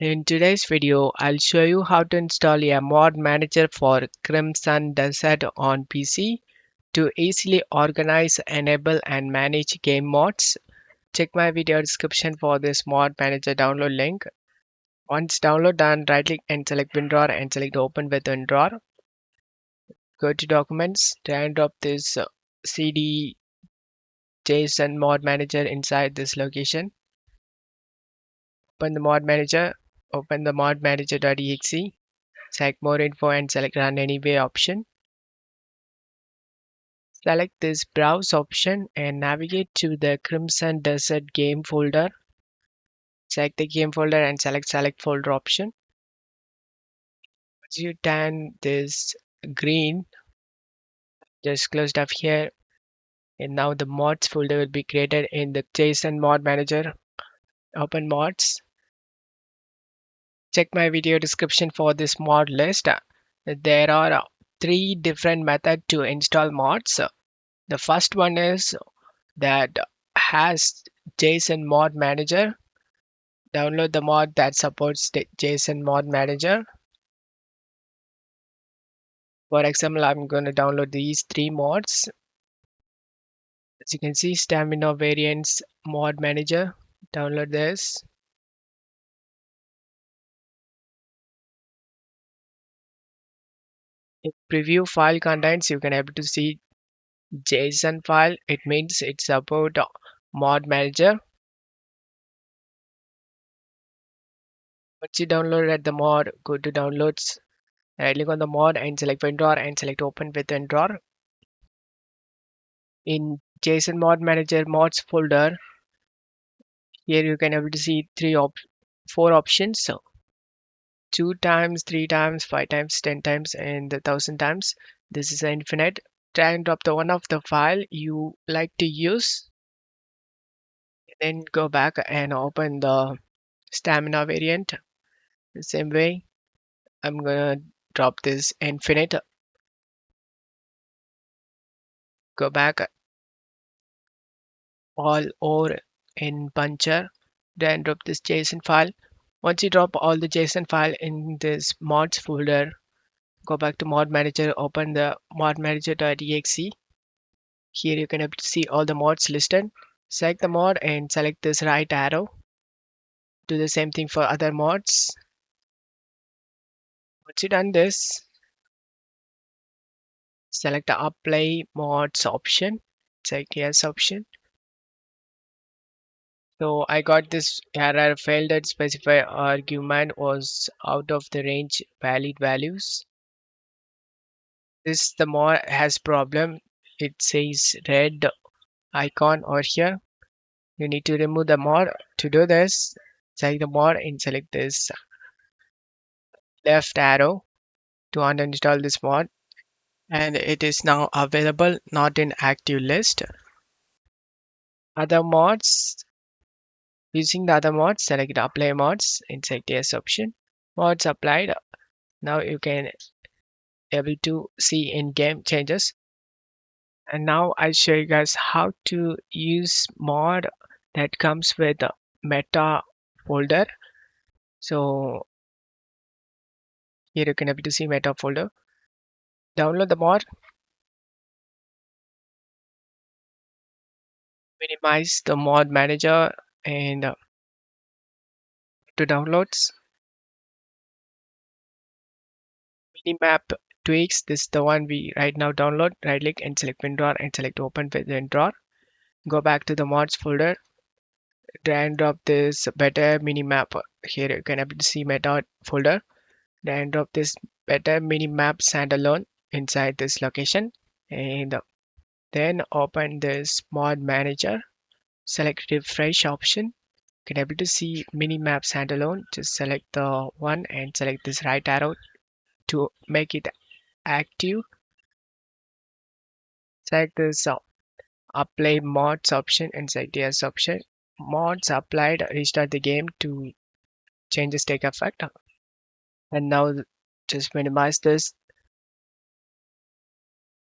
In today's video, I'll show you how to install a mod manager for Crimson Desert on PC to easily organize, enable and manage game mods. Check my video description for this mod manager download link. Once download done, right click and select WinRAR and select open with WinRAR. Go to documents, drag and drop this CD JSON mod manager inside this location. Open the mod manager, open the mod manager.exe. Select more info and select run anyway option. Select this browse option and navigate to the Crimson Desert game folder. Select the game folder and select folder option. Once you turn this green, just close up here, and now the mods folder will be created in the JSON mod manager. Open mods. Check my video description for this mod list. There are three different methods to install mods. The first one is that has JSON mod manager. Download the mod that supports the JSON mod manager. For example, I'm going to download these three mods. As you can see, stamina variants mod manager. Download this. In preview file contents, you can able to see JSON file. It means it's about mod manager. Once you download the mod, go to downloads. Right click on the mod and select WinRAR and select open with WinRAR. In JSON mod manager mods folder, here you can able to see four options. So 2 times, 3 times, 5 times, 10 times, and 1,000 times. This is infinite. Drag and drop the one of the file you like to use. Then go back and open the stamina variant. The same way, I'm gonna drop this infinite. Go back all or in puncher. Then drop this JSON file. Once you drop all the JSON file in this mods folder, go back to mod manager, open the mod manager.exe. Here you can able to see all the mods listed. Select the mod and select this right arrow. Do the same thing for other mods. Once you done this, select the apply mods option. Select yes option. So I got this error failed that specify argument was out of the range valid values. This the mod has problem. It says red icon over here. You need to remove the mod. To do this, select the mod and select this left arrow to uninstall this mod, and it is now available, not in active list. Other mods, using the other mods, select apply mods and select yes option. Mods applied. Now you can able to see in-game changes. And now I'll show you guys how to use mod that comes with a meta folder. So here you can able to see meta folder. Download the mod, minimize the mod manager and to downloads. Minimap tweaks, this is the one we right now download. Right click and select WinRAR and select open with WinRAR. Go back to the mods folder, drag and drop this better minimap. Here you can able to see meta folder. Drag and drop this better minimap standalone inside this location, and then open this mod manager. Select refresh option. You can able to see minimap standalone. Just select the one and select this right arrow to make it active. Select this apply mods option and select yes option. Mods applied, restart the game to changes take effect. And now just minimize this.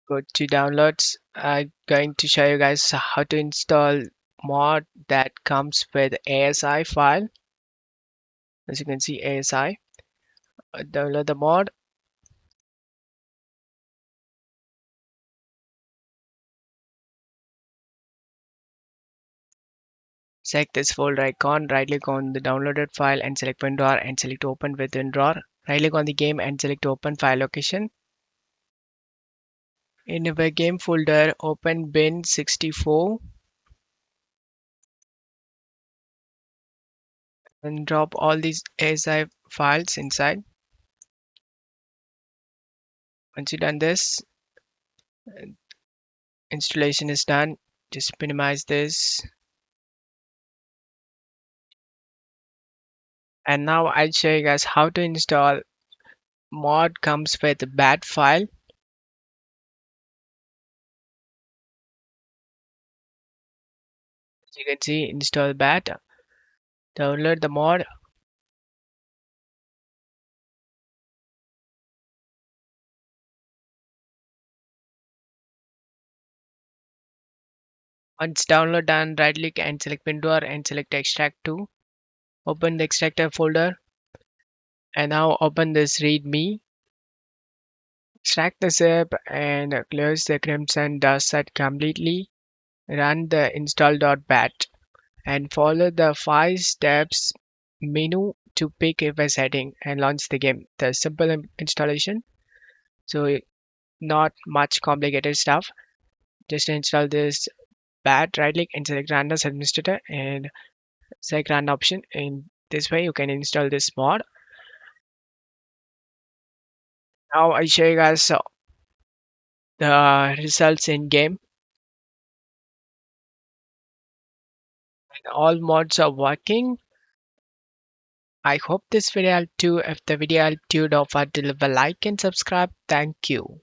Go to downloads. I'm going to show you guys how to install mod that comes with ASI file. As you can see, ASI. Download the mod. Select this folder icon, right click on the downloaded file and select WinRAR and select open with WinRAR. Right click on the game and select open file location. In our game folder, open bin64 and drop all these ASI files inside. Once you've done this, installation is done. Just minimize this. And now I'll show you guys how to install mod comes with bat file. As you can see, install bat, download the mod. Once download done, right click and select WinRAR and select extract to. Open the extractor folder and now open this readme. Extract the zip and close the crimson dust set completely. Run the install.bat and follow the 5 steps menu to pick a setting and launch the game. The simple installation, so not much complicated stuff. Just install this bat, right click and select random as administrator and select random option. In this way you can install this mod. Now I show you guys the results in game. All mods are working. I hope this video helped you. If the video helped you, don't forget to leave a like and subscribe. Thank you.